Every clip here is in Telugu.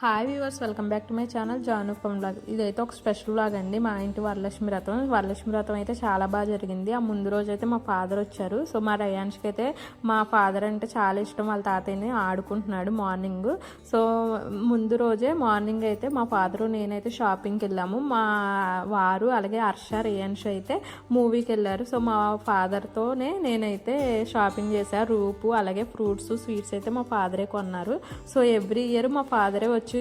Hi viewers, welcome back to my channel Janu from vlog. ఇదైతే ఒక స్పెషల్ వ్లాగ్ అండి. మా ఇంటి వరలక్ష్మి వ్రతం అయితే చాలా బాగా జరిగింది. ఆ ముందు రోజు అయితే మా ఫాదర్ వచ్చారు. సో మా రయాన్ష్కి అయితే మా ఫాదర్ అంటే చాలా ఇష్టం. వాళ్ళ తాతయ్యని ఆడుకుంటున్నాడు మార్నింగ్. సో ముందు రోజే మార్నింగ్ అయితే మా ఫాదరు నేనైతే షాపింగ్కి వెళ్ళాము. మా వారు అలాగే హర్ష రయాన్ష్ అయితే మూవీకి వెళ్ళారు. సో మా ఫాదర్తోనే నేనైతే షాపింగ్ చేశాను. రూపు అలాగే ఫ్రూట్స్ స్వీట్స్ అయితే మా ఫాదరే కొన్నారు. సో ఎవ్రీ ఇయర్ మా ఫాదరే వచ్చి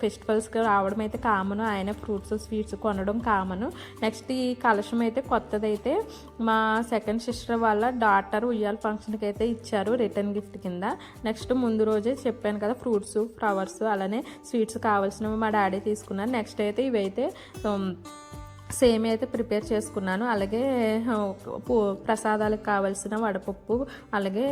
ఫెస్టివల్స్కి రావడం అయితే కామన్. ఆయన ఫ్రూట్స్ స్వీట్స్ కొనడం కామన్. నెక్స్ట్ ఈ కలశం అయితే కొత్తదైతే మా సెకండ్ సిస్టర్ వాళ్ళ డాటర్ ఉయ్యాల ఫంక్షన్కి అయితే ఇచ్చారు రిటర్న్ గిఫ్ట్ కింద. నెక్స్ట్ ముందు రోజే చెప్పాను కదా ఫ్రూట్స్ ఫ్లవర్స్ అలానే స్వీట్స్ కావాల్సినవి మా డాడీ తీసుకున్నారు. నెక్స్ట్ అయితే ఇవైతే సేమియా అయితే ప్రిపేర్ చేసుకున్నాను. అలాగే ప్రసాదాలకు కావాల్సిన వడపప్పు అలాగే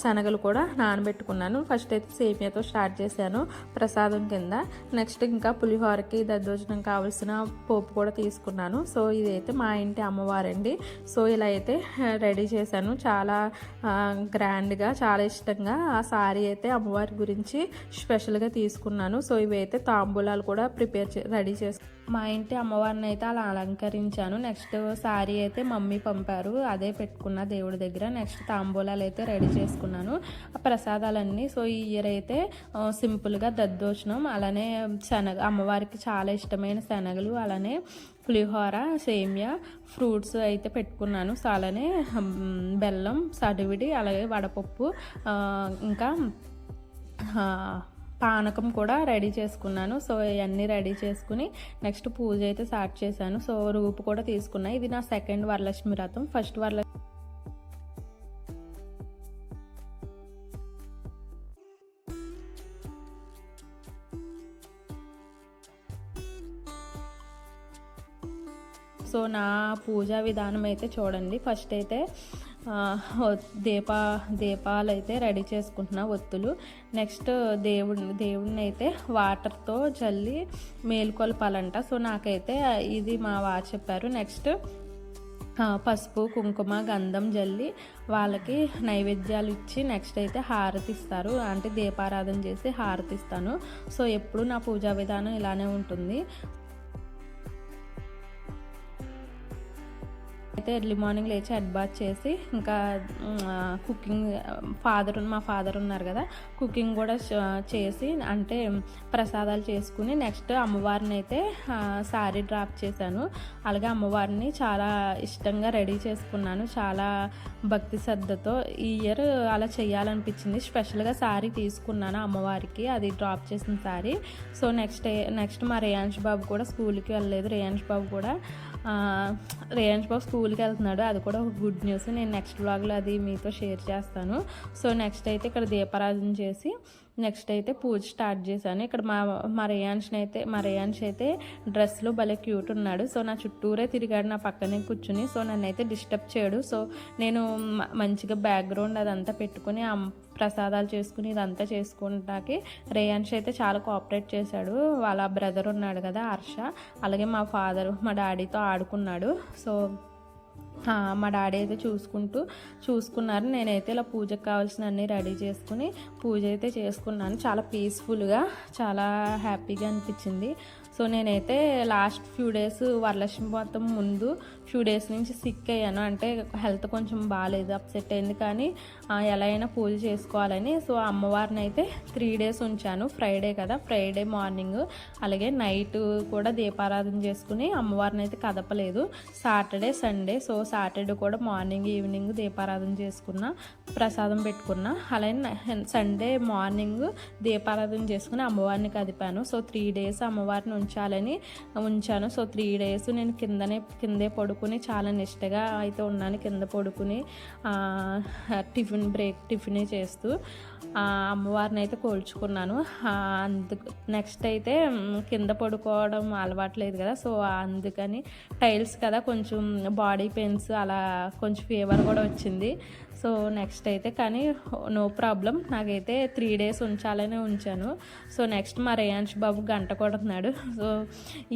శనగలు కూడా నానబెట్టుకున్నాను. ఫస్ట్ అయితే సేమియాతో స్టార్ట్ చేశాను ప్రసాదం కింద. నెక్స్ట్ ఇంకా పులిహోరకి దద్దోజనం కావాల్సిన పోపు కూడా తీసుకున్నాను. సో ఇదైతే మా ఇంటి అమ్మవారండి. సో ఇలా అయితే రెడీ చేశాను. చాలా గ్రాండ్గా చాలా ఇష్టంగా ఆ సారీ అయితే అమ్మవారి గురించి స్పెషల్గా తీసుకున్నాను. సో ఇవైతే తాంబూలాలు కూడా రెడీ చేసుకున్నాను. మా ఇంటి అమ్మవారిని అయితే అలా అలంకరించాను. నెక్స్ట్ శారీ అయితే మమ్మీ పంపారు, అదే పెట్టుకున్న దేవుడి దగ్గర. నెక్స్ట్ తాంబూలాలు అయితే రెడీ చేసుకున్నాను, ఆ ప్రసాదాలన్నీ. సో ఈ ఇయర్ అయితే సింపుల్గా దద్దోజనం అలానే అమ్మవారికి చాలా ఇష్టమైన శనగలు అలానే పులిహోర సేమియా ఫ్రూట్స్ అయితే పెట్టుకున్నాను. సో అలానే బెల్లం సడివిడి అలాగే వడపప్పు ఇంకా పానకం కూడా రెడీ చేసుకున్నాను. సో ఇవన్నీ రెడీ చేసుకుని నెక్స్ట్ పూజ అయితే స్టార్ట్ చేశాను. సో రూపు కూడా తీసుకున్నా. ఇది నా సెకండ్ వరలక్ష్మి వ్రతం. ఫస్ట్ వరలక్ష్మి సో నా పూజా విధానం అయితే చూడండి. ఫస్ట్ అయితే దీపాలు అయితే రెడీ చేసుకుంటున్నా ఒత్తులు. నెక్స్ట్ దేవుడిని అయితే వాటర్తో జల్లి మేలుకొల్పాలంట. సో నాకైతే ఇది మా వారు చెప్పారు. నెక్స్ట్ పసుపు కుంకుమ గంధం జల్లి వాళ్ళకి నైవేద్యాలు ఇచ్చి నెక్స్ట్ అయితే హారతి ఇస్తారు. అంటే దీపారాధన చేసి హారతి ఇస్తాను. సో ఎప్పుడు నా పూజా విధానం ఇలానే ఉంటుంది. అయితే ఎర్లీ మార్నింగ్ లేచి హెడ్ బాత్ చేసి ఇంకా కుకింగ్ మా ఫాదర్ ఉన్నారు కదా, కుకింగ్ కూడా చేసి అంటే ప్రసాదాలు చేసుకుని నెక్స్ట్ అమ్మవారిని అయితే శారీ డ్రాప్ చేశాను. అలాగే అమ్మవారిని చాలా ఇష్టంగా రెడీ చేసుకున్నాను, చాలా భక్తి శ్రద్ధతో. ఈ ఇయర్ అలా చేయాలనిపించింది. స్పెషల్గా శారీ తీసుకున్నాను అమ్మవారికి, అది డ్రాప్ చేసిన శారీ. సో నెక్స్ట్ మా రేయాన్ష్ బాబు కూడా స్కూల్కి వెళ్ళలేదు. రేయాన్ష్ బాబు స్కూల్కి వెళ్తున్నాడు. అది కూడా ఒక గుడ్ న్యూస్. నేను నెక్స్ట్ వ్లాగ్లో అది మీతో షేర్ చేస్తాను. సో నెక్స్ట్ అయితే ఇక్కడ దీపారాధన చేసి నెక్స్ట్ అయితే పూజ స్టార్ట్ చేశాను. ఇక్కడ మా రేయాన్ష్ అయితే డ్రెస్లో భలే క్యూట్ ఉన్నాడు. సో నా చుట్టూరే తిరిగాడు, నా పక్కనే కూర్చుని. సో నన్ను అయితే డిస్టర్బ్ చేయడు. సో నేను మంచిగా బ్యాక్గ్రౌండ్ అదంతా పెట్టుకుని ప్రసాదాలు చేసుకుని ఇదంతా చేసుకుంటాకి రేయాన్ష్ అయితే చాలా కోఆపరేట్ చేశాడు. వాళ్ళ బ్రదర్ ఉన్నాడు కదా హర్ష, అలాగే మా డాడీతో ఆడుకున్నాడు. సో మా డాడీ అయితే చూసుకున్నారు. నేనైతే ఇలా పూజకు కావాల్సిన అన్నీ రెడీ చేసుకుని పూజ అయితే చేసుకున్నాను. చాలా పీస్ఫుల్గా చాలా హ్యాపీగా అనిపించింది. సో నేనైతే లాస్ట్ ఫ్యూ డేస్ వరలక్ష్మి వ్రతం ముందు ఫ్యూ డేస్ నుంచి సిక్ అయ్యాను. అంటే హెల్త్ కొంచెం బాగాలేదు, అప్సెట్ అయింది. కానీ ఎలా అయినా పూజ చేసుకోవాలని సో అమ్మవారిని అయితే 3 days ఉంచాను. ఫ్రైడే కదా, ఫ్రైడే మార్నింగ్ అలాగే నైట్ కూడా దీపారాధన చేసుకుని అమ్మవారిని అయితే కదపలేదు. సాటర్డే సండే సో సాటర్డే కూడా మార్నింగ్ ఈవినింగ్ దీపారాధన చేసుకున్నా, ప్రసాదం పెట్టుకున్నా. అలాగే సండే మార్నింగ్ దీపారాధన చేసుకుని అమ్మవారిని కదిపాను. సో 3 days అమ్మవారిని ఉంచాను. సో 3 days నేను కిందే పడుకుని చాలా నిష్టగా అయితే ఉన్నాను. కింద పడుకుని టిఫిన్ చేస్తూ అమ్మవారిని అయితే కోల్చుకున్నాను. నెక్స్ట్ అయితే కింద పడుకోవడం అలవాట్లేదు కదా, సో అందుకని టైల్స్ కదా కొంచెం బాడీ పెయిన్స్ అలా కొంచెం ఫీవర్ కూడా వచ్చింది. సో నెక్స్ట్ అయితే కానీ నో ప్రాబ్లం, నాకైతే 3 days ఉంచాలని ఉంచాను. సో నెక్స్ట్ మా రేయాన్ష్ బాబు గంట కొడుతున్నాడు. సో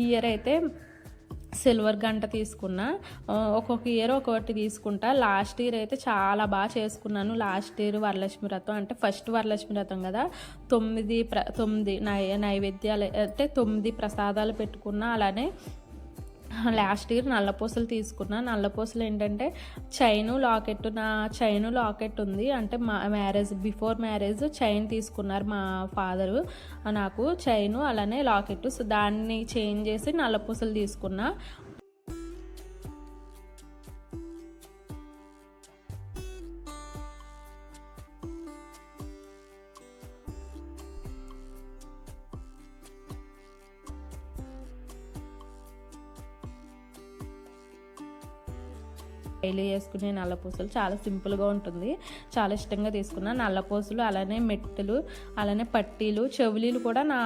ఈ ఇయర్ అయితే సిల్వర్ గంట తీసుకున్నా. ఒక్కొక్క ఇయర్ ఒక్కొక్కటి తీసుకుంటా. లాస్ట్ ఇయర్ అయితే చాలా బాగా చేసుకున్నాను. లాస్ట్ ఇయర్ వరలక్ష్మి వ్రతం అంటే ఫస్ట్ వరలక్ష్మి వ్రతం కదా, 9 నైవేద్యాలు అంటే 9 ప్రసాదాలు పెట్టుకున్నా. అలానే లాస్ట్ ఇయర్ నల్లపూసలు తీసుకున్నా. నల్లపూసలు ఏంటంటే నా చైను లాకెట్ ఉంది. అంటే మా బిఫోర్ మ్యారేజ్ చైన్ తీసుకున్నారు మా ఫాదరు నాకు, చైను అలానే లాకెట్. సో దాన్ని చేంజ్ చేసి నల్లపూసలు తీసుకున్నా. డైలీ వేసుకునే నల్లపూసలు చాలా సింపుల్గా ఉంటుంది, చాలా ఇష్టంగా తీసుకున్నా. నల్లపూసలు అలానే మెట్టెలు అలానే పట్టీలు, చెవులీలు కూడా నా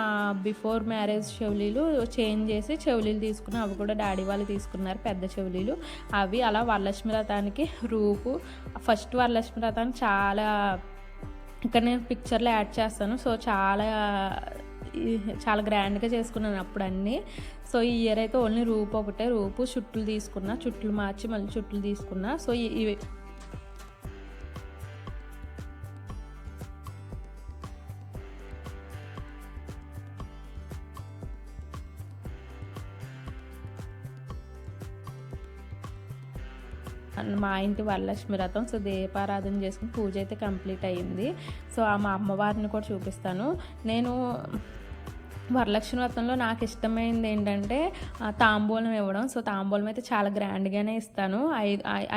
బిఫోర్ మ్యారేజ్ చెవులీలు చేంజ్ చేసి చెవులీలు తీసుకున్నా. అవి కూడా డాడీ వాళ్ళు తీసుకున్నారు, పెద్ద చెవులీలు. అవి అలా వరలక్ష్మి వ్రతానికి రూపు. ఫస్ట్ వరలక్ష్మి వ్రతానికి చాలా ఇక్కడ నేను పిక్చర్లో యాడ్ చేస్తాను. సో చాలా గ్రాండ్గా చేసుకున్నాను అప్పుడు అన్నీ. సో ఈ ఇయర్ అయితే ఓన్లీ రూపు ఒకటే, రూపు చుట్లు తీసుకున్నా, చుట్లు మార్చి మళ్ళీ చుట్లు తీసుకున్నా. సో ఇవి మా ఇంటి వరలక్ష్మి వ్రతం. సో దీపారాధన చేసుకుని పూజ అయితే కంప్లీట్ అయ్యింది. సో మా అమ్మవారిని కూడా చూపిస్తాను. నేను వరలక్ష్మి వ్రతంలో నాకు ఇష్టమైనది ఏంటంటే తాంబూలం ఇవ్వడం. సో తాంబూలం అయితే చాలా గ్రాండ్గానే ఇస్తాను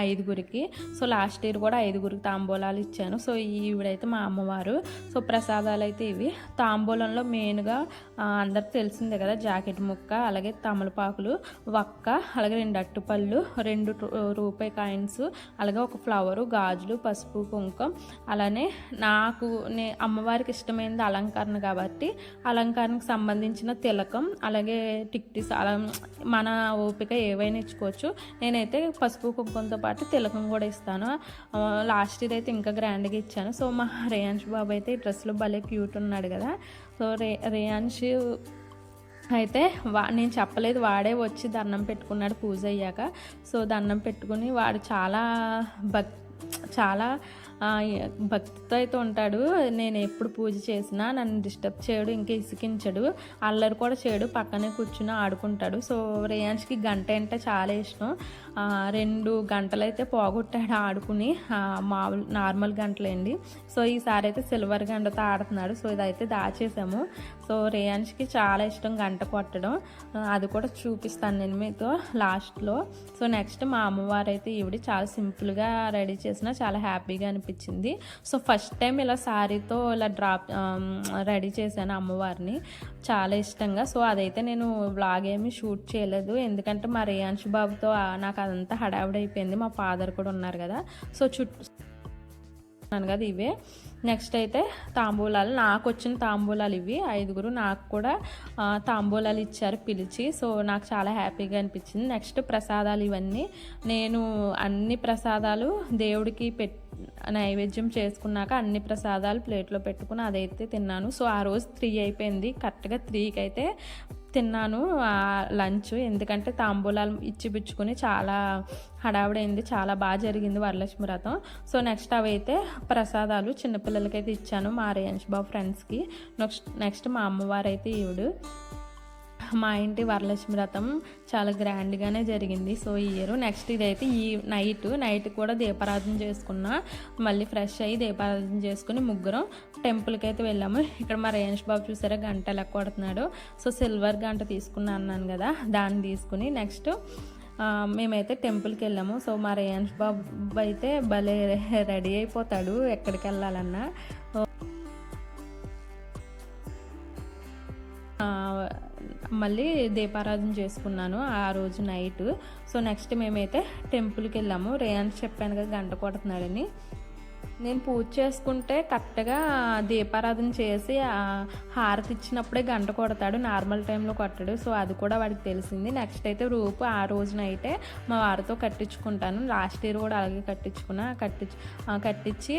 ఐదుగురికి. సో లాస్ట్ ఇయర్ కూడా 5గురికి తాంబూలాలు ఇచ్చాను. సో ఈవిడైతే మా అమ్మవారు. సో ప్రసాదాలు అయితే ఇవి. తాంబూలంలో మెయిన్గా అందరికి తెలిసిందే కదా, జాకెట్ ముక్క, అలాగే తమలపాకులు, వక్క, అలాగే 2 అట్టుపళ్ళు, 2 రూపాయి కాయిన్స్, అలాగే ఒక ఫ్లవరు, గాజులు, పసుపు, కుంకుమ. అలానే అమ్మవారికి ఇష్టమైనది అలంకరణ కాబట్టి అలంకరణకు సంబంధించిన తిలకం, అలాగే టిక్టీస్, అలా మన ఓపిక ఏవైనా ఇచ్చుకోవచ్చు. నేనైతే పసుపు కుంకుమతో పాటు తిలకం కూడా ఇస్తాను. లాస్ట్ ఇయర్ అయితే ఇంకా గ్రాండ్గా ఇచ్చాను. సో మా రేయాన్ష్ బాబు అయితే ఈ డ్రెస్లో భలే క్యూట్ ఉన్నాడు కదా. సో రేయాన్ష్ అయితే నేను చెప్పలేదు, వాడే వచ్చి దండం పెట్టుకున్నాడు పూజ అయ్యాక. సో దండం పెట్టుకుని వాడు చాలా భక్తితో అయితే ఉంటాడు. నేను ఎప్పుడు పూజ చేసినా నన్ను డిస్టర్బ్ చేయడు, ఇంకా ఇసికించడు, అల్లరి కూడా చేయడు, పక్కనే కూర్చుని ఆడుకుంటాడు. సో రేయాన్ష్కి గంట అంటే చాలా ఇష్టం. 2 గంటలు అయితే పోగొట్టాడు ఆడుకుని, నార్మల్ గంటలేండి. సో ఈసారి అయితే సిల్వర్ గంటతో ఆడుతున్నాడు. సో ఇదైతే దాచేసాము. సో రేయాన్ష్కి చాలా ఇష్టం గంట కొట్టడం, అది కూడా చూపిస్తాను నేను మీతో లాస్ట్లో. సో నెక్స్ట్ మా అమ్మవారు అయితే ఈవిడ చాలా సింపుల్గా రెడీ చేసిన చాలా హ్యాపీగా అనిపించింది. సో ఫస్ట్ టైం ఇలా శారీతో ఇలా రెడీ చేశాను అమ్మవారిని చాలా ఇష్టంగా. సో అదైతే నేను వ్లాగ్ ఏమీ షూట్ చేయలేదు, ఎందుకంటే మా రేయాన్ష్ బాబుతో నాకు అదంతా హడావిడైపోయింది. మా ఫాదర్ కూడా ఉన్నారు కదా. సో కదా ఇవే. నెక్స్ట్ అయితే తాంబూలాలు, నాకు వచ్చిన తాంబూలాలు ఇవి 5గురు. నాకు కూడా తాంబూలాలు ఇచ్చారు పిలిచి. సో నాకు చాలా హ్యాపీగా అనిపించింది. నెక్స్ట్ ప్రసాదాలు ఇవన్నీ నేను అన్ని ప్రసాదాలు దేవుడికి నైవేద్యం చేసుకున్నాక అన్ని ప్రసాదాలు ప్లేట్లో పెట్టుకుని అదైతే తిన్నాను. సో ఆ రోజు 3 అయిపోయింది, కరెక్ట్గా 3కి అయితే తిన్నాను లంచ్. ఎందుకంటే తాంబూలాలు ఇచ్చిపుచ్చుకుని చాలా హడావిడైంది, చాలా బాగా జరిగింది వరలక్ష్మి వ్రతం. సో నెక్స్ట్ అవైతే ప్రసాదాలు చిన్నపిల్లలకైతే ఇచ్చాను, మా రేయాన్ష్ బాబు ఫ్రెండ్స్కి. నెక్స్ట్ మా అమ్మవారు అయితే ఈవిడు. మా ఇంటి వరలక్ష్మి వ్రతం చాలా గ్రాండ్గానే జరిగింది. సో ఈ ఇయర్. నెక్స్ట్ ఇదైతే ఈ నైట్ కూడా దీపారాధన చేసుకున్నా. మళ్ళీ ఫ్రెష్ అయ్యి దీపారాధన చేసుకుని ముగ్గురం టెంపుల్కి అయితే వెళ్ళాము. ఇక్కడ మా రేయాన్ష్ బాబు చూసారా గంట ఎలా కొడుతున్నాడు. సో సిల్వర్ గంట తీసుకున్నా అన్నాను కదా, దాన్ని తీసుకుని నెక్స్ట్ మేమైతే టెంపుల్కి వెళ్ళాము. సో మా రేయాన్ష్ బాబు అయితే భలే రెడీ అయిపోతాడు ఎక్కడికి వెళ్ళాలన్నా. మళ్ళీ దీపారాధన చేసుకున్నాను ఆ రోజు నైట్. సో నెక్స్ట్ మేమైతే టెంపుల్కి వెళ్ళాము. రేయాన్ష్ చెప్పాను కదా గంట కొడుతున్నాడని. నేను పూజ చేసుకుంటే కరెక్ట్గా దీపారాధన చేసి హారతి ఇచ్చినప్పుడే గంట కొడతాడు, నార్మల్ టైంలో కొట్టాడు. సో అది కూడా వాడికి తెలిసింది. నెక్స్ట్ అయితే రూపు ఆ రోజునైతే మా వారితో కట్టించుకుంటాను. లాస్ట్ ఇయర్ కూడా అలాగే కట్టించి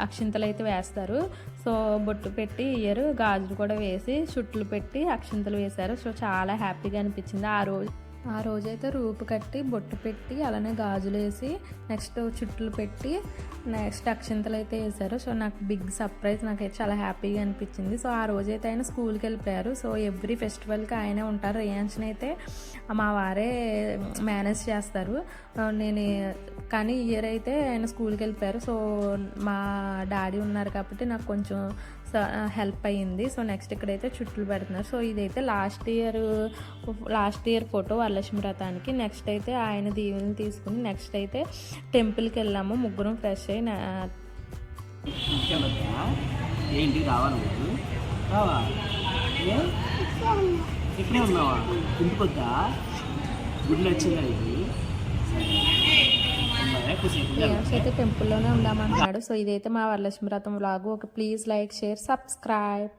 అక్షింతలు అయితే వేస్తారు. సో బొట్టు పెట్టి ఇయర్ గాజులు కూడా వేసి చుట్లు పెట్టి అక్షింతలు వేశారు. సో చాలా హ్యాపీగా అనిపించింది ఆ రోజు. ఆ రోజైతే రూపు కట్టి బొట్టు పెట్టి అలానే గాజులు వేసి నెక్స్ట్ చుట్లు పెట్టి నెక్స్ట్ అక్షింతలు అయితే వేశారు. సో నాకు బిగ్ సర్ప్రైజ్, నాకైతే చాలా హ్యాపీగా అనిపించింది. సో ఆ రోజైతే ఆయన స్కూల్కి వెళ్ళిపోయారు. సో ఎవ్రీ ఫెస్టివల్కి ఆయనే ఉంటారు. రియాన్స్ని అయితే మా వారే మేనేజ్ చేస్తారు. నేను కానీ ఇయర్ అయితే ఆయన స్కూల్కి వెళ్ళిపోయారు. సో మా డాడీ ఉన్నారు కాబట్టి నాకు కొంచెం హెల్ప్ అయ్యింది. సో నెక్స్ట్ ఇక్కడైతే చుట్లు పెడుతున్నారు. సో ఇదైతే లాస్ట్ ఇయర్ ఫోటో వరలక్ష్మి వ్రతానికి. నెక్స్ట్ అయితే ఆయన దీవెనలు తీసుకుని నెక్స్ట్ అయితే టెంపుల్కి వెళ్ళాము ముగ్గురం ఫ్రెష్ అయ్యి. ఏంటి రావాలి ఇక్కడే ఉన్నావా? ఇంటికొద్దా? గుడ్లు వచ్చిందా? ఇది అయితే టెంపుల్లోనే ఉందామంటున్నాడు. సో ఇదైతే మా వరలక్ష్మి వ్రతం vlog. Please like, share, subscribe.